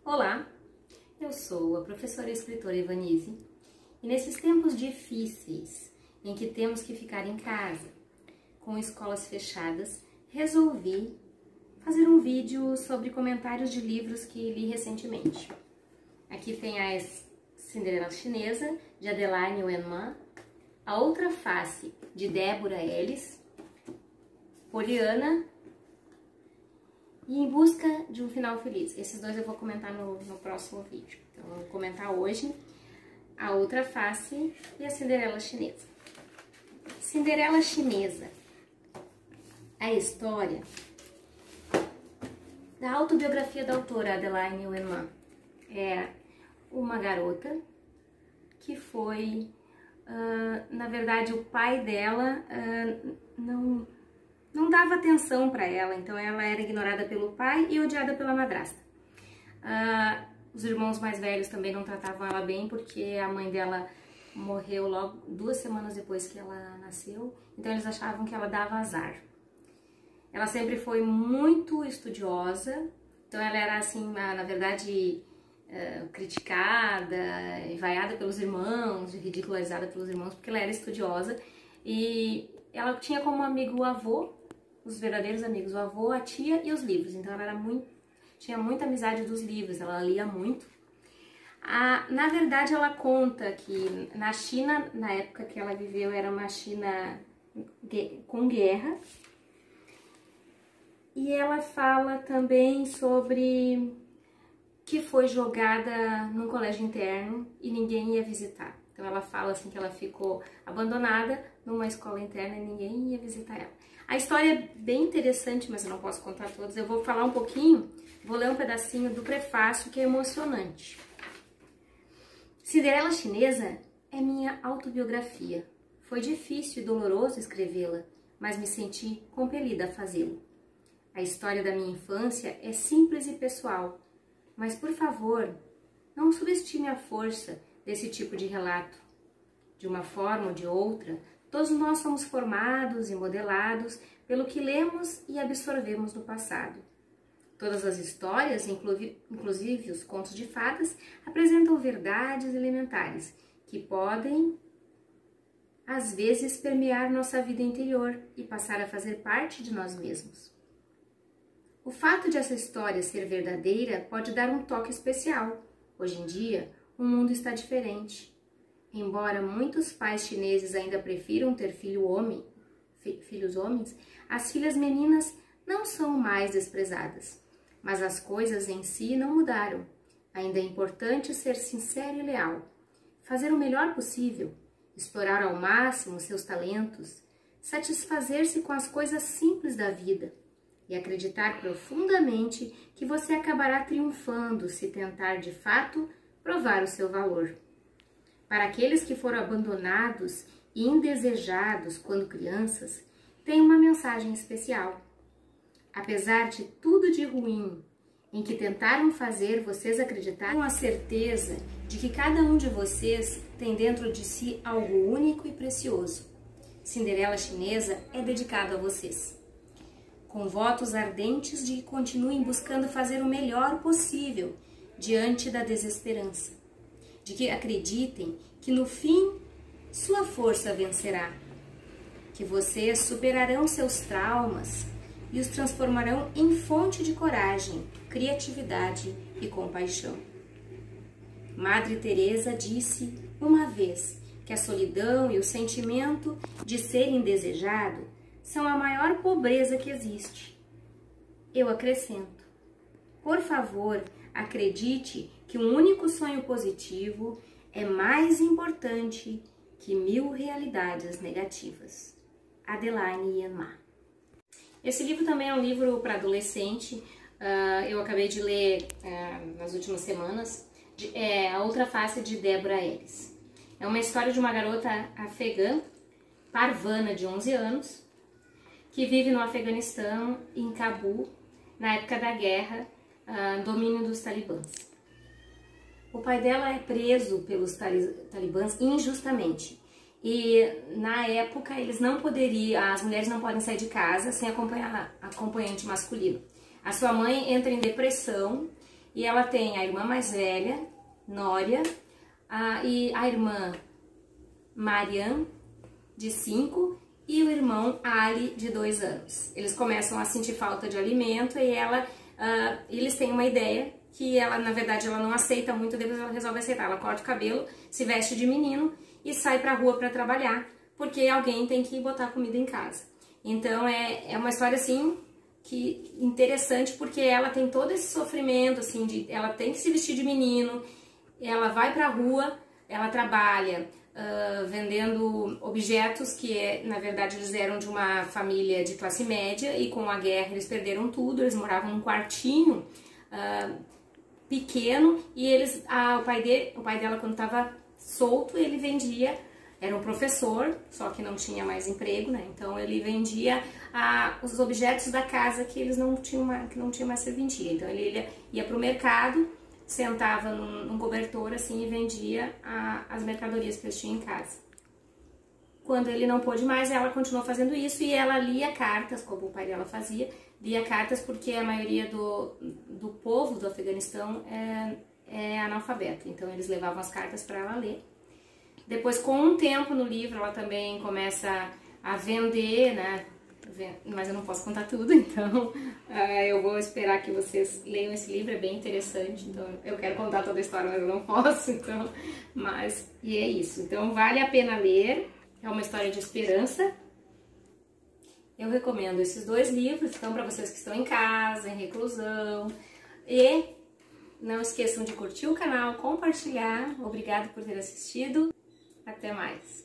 Olá, eu sou a professora e escritora Ivanise e nesses tempos difíceis em que temos que ficar em casa, com escolas fechadas, resolvi fazer um vídeo sobre comentários de livros que li recentemente. Aqui tem a Cinderela Chinesa, de Adelaine Wenman, A Outra Face, de Deborah Ellis, Poliana e Em Busca de um Final Feliz. Esses dois eu vou comentar no próximo vídeo. Então, eu vou comentar hoje A Outra Face e a Cinderela Chinesa. Cinderela Chinesa. A história da autobiografia da autora Adelaine Wenman. É uma garota que foi, na verdade, o pai dela não dava atenção para ela, então ela era ignorada pelo pai e odiada pela madrasta. Os irmãos mais velhos também não tratavam ela bem, porque a mãe dela morreu logo 2 semanas depois que ela nasceu, então eles achavam que ela dava azar. Ela sempre foi muito estudiosa, então ela era assim, na verdade, criticada, vaiada pelos irmãos, ridicularizada pelos irmãos, porque ela era estudiosa e ela tinha como amigo o avô, os verdadeiros amigos, o avô, a tia e os livros. Então ela tinha muita amizade dos livros, ela lia muito. Na verdade, ela conta que na China, na época que ela viveu, era uma China com guerra. E ela fala também sobre que foi jogada num colégio interno e ninguém ia visitar. Então ela fala assim que ela ficou abandonada numa escola interna e ninguém ia visitar ela. A história é bem interessante, mas eu não posso contar todas. Eu vou falar um pouquinho, vou ler um pedacinho do prefácio que é emocionante. Cinderela Chinesa é minha autobiografia. Foi difícil e doloroso escrevê-la, mas me senti compelida a fazê-lo. A história da minha infância é simples e pessoal, mas por favor, não subestime a força desse tipo de relato. De uma forma ou de outra, todos nós somos formados e modelados pelo que lemos e absorvemos no passado. Todas as histórias, inclusive os contos de fadas, apresentam verdades elementares que podem, às vezes, permear nossa vida interior e passar a fazer parte de nós mesmos. O fato de essa história ser verdadeira pode dar um toque especial. Hoje em dia, o mundo está diferente. Embora muitos pais chineses ainda prefiram ter filhos homens, as filhas meninas não são mais desprezadas. Mas as coisas em si não mudaram. Ainda é importante ser sincero e leal, fazer o melhor possível, explorar ao máximo seus talentos, satisfazer-se com as coisas simples da vida e acreditar profundamente que você acabará triunfando se tentar de fato provar o seu valor. Para aqueles que foram abandonados e indesejados quando crianças, tem uma mensagem especial. Apesar de tudo de ruim em que tentaram fazer vocês acreditarem, com a certeza de que cada um de vocês tem dentro de si algo único e precioso. Cinderela Chinesa é dedicado a vocês. Com votos ardentes de que continuem buscando fazer o melhor possível diante da desesperança. De que acreditem que no fim sua força vencerá. Que vocês superarão seus traumas e os transformarão em fonte de coragem, criatividade e compaixão. Madre Teresa disse uma vez que a solidão e o sentimento de ser indesejado são a maior pobreza que existe. Eu acrescento: por favor, acredite que um único sonho positivo é mais importante que 1000 realidades negativas. Adelaine Wenman. Esse livro também é um livro para adolescente. Eu acabei de ler nas últimas semanas. A Outra Face, de Deborah Ellis. É uma história de uma garota afegã, Parvana, de 11 anos, que vive no Afeganistão, em Cabul, na época da guerra, domínio dos talibãs. O pai dela é preso pelos talibãs injustamente. E na época eles não poderiam, as mulheres não podem sair de casa sem acompanhante masculino. A sua mãe entra em depressão E ela tem a irmã mais velha, Nória, e a irmã Marian, de 5, e o irmão Ali, de 2 anos. Eles começam a sentir falta de alimento e eles têm uma ideia que ela, na verdade, ela não aceita muito, depois ela resolve aceitar. Ela corta o cabelo, se veste de menino e sai pra rua pra trabalhar, porque alguém tem que botar comida em casa. Então é uma história assim que interessante, porque ela tem todo esse sofrimento assim ela tem que se vestir de menino, ela vai pra rua, ela trabalha vendendo objetos que na verdade eles eram de uma família de classe média e com a guerra eles perderam tudo, eles moravam num quartinho pequeno e o pai dela quando estava solto, ele vendia, era um professor, só que não tinha mais emprego, né? Então ele vendia os objetos da casa que eles não tinham mais serventia. Então ele ia para o mercado, sentava num cobertor assim e vendia as mercadorias que eles tinham em casa. Quando ele não pôde mais, ela continuou fazendo isso e ela lia cartas, como o pai dela fazia, lia cartas porque a maioria do povo do Afeganistão é analfabeto, então eles levavam as cartas para ela ler. Depois, com um tempo no livro, ela também começa a vender, né? Mas eu não posso contar tudo, então eu vou esperar que vocês leiam esse livro, é bem interessante. Então eu quero contar toda a história, mas eu não posso, então. E é isso. Então vale a pena ler, é uma história de esperança. Eu recomendo esses 2 livros, então, para vocês que estão em casa, em reclusão. E não esqueçam de curtir o canal, compartilhar. Obrigado por ter assistido. Até mais!